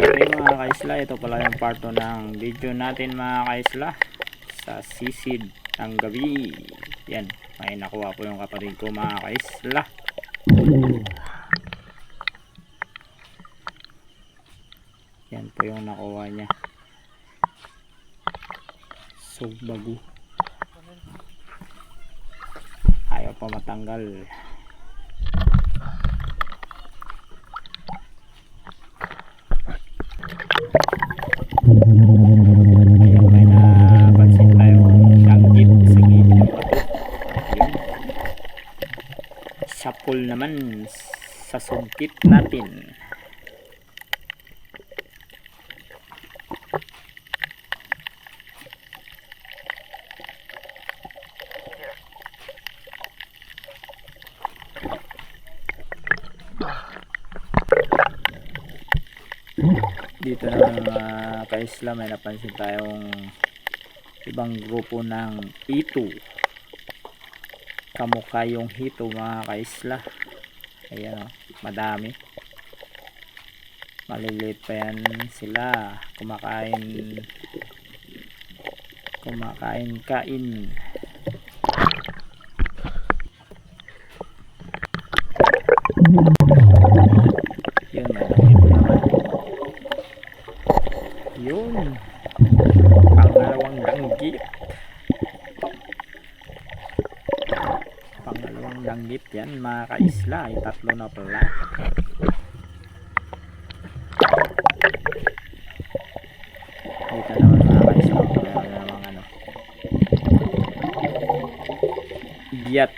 Okay mga kaisla, ito pala yung part 2 ng video natin mga kaisla sa sisid ng gabi. Yan, may nakuha po yung kapatid ko mga kaisla. Yan po yung nakuha niya. Sugbago. Ayaw pa matanggal. May napansin tayong langgit sa gilid ng bato. Yun. Sapul naman sa sungkit natin. Dito na mga kaisla, may napansin tayong ibang grupo ng hito. Kamukha yung hito mga kaisla. Ayan o, madami. Maliliit pa yan sila. Kumakain. Yun, maliliit naman. Yun, pangalawang danggit yan mga kaisla. Ay tatlo na pala. Dito naman mga kaisla, meron namang ano, giyat.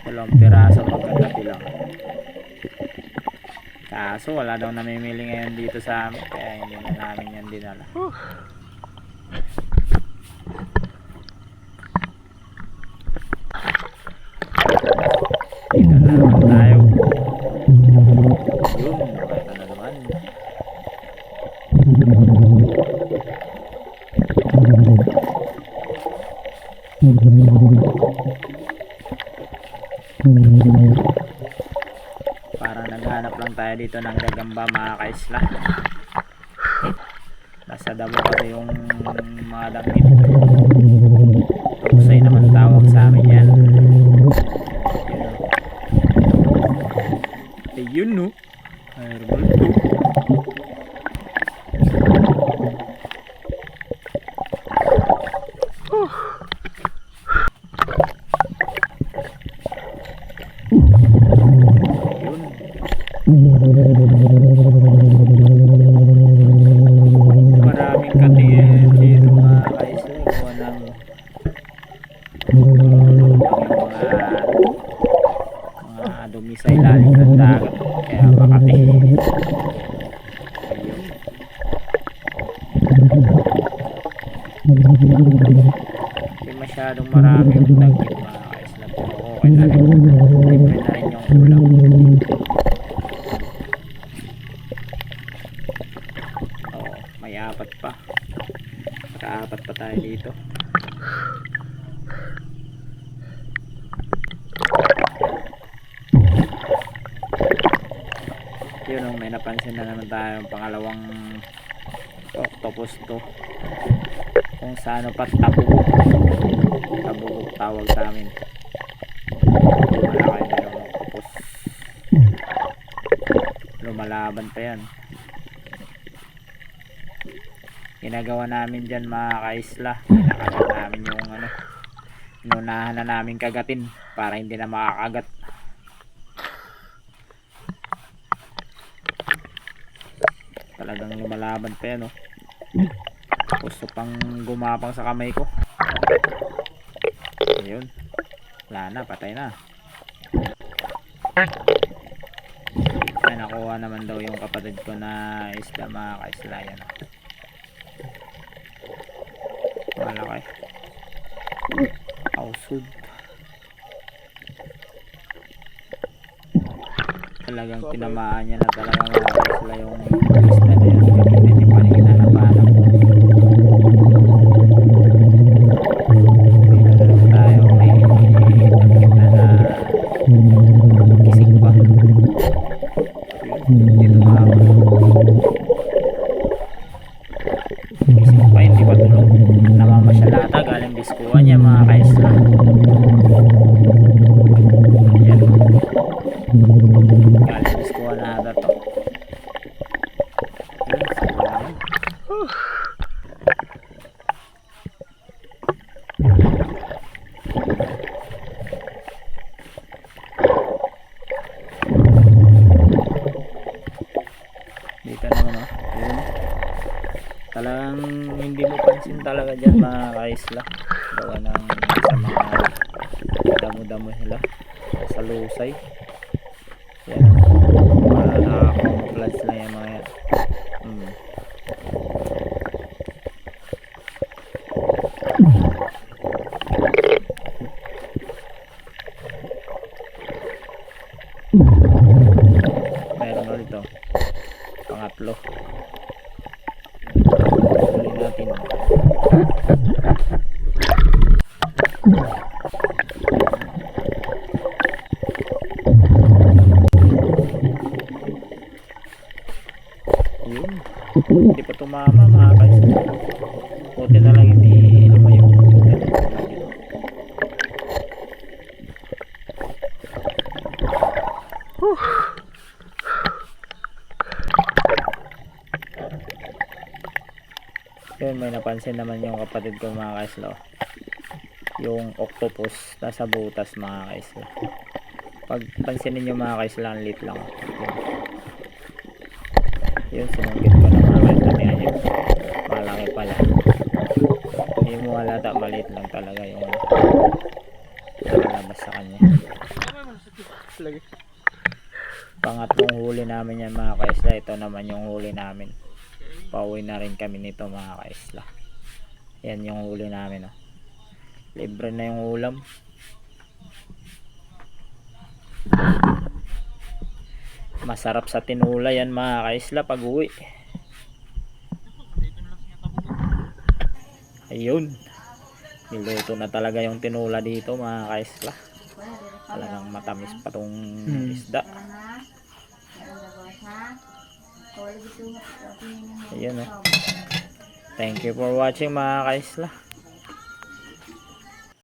Dalawang piraso, magkatabi lang. Kaso wala daw namimili ngayon dito sa amin, kaya hindi na namin yan dinala. Dito na naman tayo. Yun, nakita na naman. Parang naghanap lang tayo dito ng gagamba mga kaisla. Nasa damo kasi yung mga danggit. Tusay naman tawag sa amin yan. Ayun no, herbal to. Maraming katingin dito mga kaisla. Gawa ng mga dumi sa ilalim ng dagat, kaya makati. Hindi masyadong maraming danggit mga kaisla, pero okay na rin. Libre na rin yung ulam. May apat pa. Nakaapat pa tayo dito. Yun, may napansin na naman tayong pangalawang octopus to. Kung sa ano pa, tabugok tawag sa amin. Malaki na yung octopus. Lumalaban pa yan. Ginagawa namin dyan mga kaisla, kinakagat namin yung ano, inunahan na namin kagatin para hindi na makakagat. Talagang lumalaban pa yan, oh. Gusto pang gumapang sa kamay ko. Ayun, wala na, patay na. Ay, nakuha naman daw yung kapatid ko na isda mga kaisla. Yan, malaki. Ausud. Talagang tinamaan niya na talagang mga kaisla yung isda na yun. Hindi pa rin nanabanap. Dito na lang tayo. May danggit na gising pa. Yun. Hindi tumama. Gising pa, hindi pa tulog. Namamasyalata, galing biskuhan niya mga kaisla. Yan. Galing biskuhan na ata to. Yan, salamat. Dito naman yun. Talagang hindi mo pansin talaga dyan mga kaisla. Gawa ng sa mga damo-damo sila sa lusay. Yan, nakakamuflage lang yung mga yan. Meron ulit ito, pangatlo. Huli natin. Yun, hindi pa tumama mga kaisla. Buti na lang hindi lumayo. Yun, may napansin naman yung kapatid ko mga kaisla. Yung octopus nasa butas mga kaisla. Pag pansinin nyo mga kaisla, ang lit lang. Yun, sinunggit ko na mga kaisla. Tingnan nyo, malaki pala. Hindi mo halata, maliit lang talaga yung nakalabas sa kanya. Pangatlong huli namin yan mga kaisla. Ito naman yung huli namin. Pauwi na rin kami nito mga kaisla. Yan yung huli namin, oh. Libre na yung ulam. Masarap sa tinula yan mga kaisla pag uwi. Ayun, niluto na talaga yung tinula dito mga kaisla. Talagang matamis pa tong isda. Ayun, oh. Thank you for watching mga kaisla.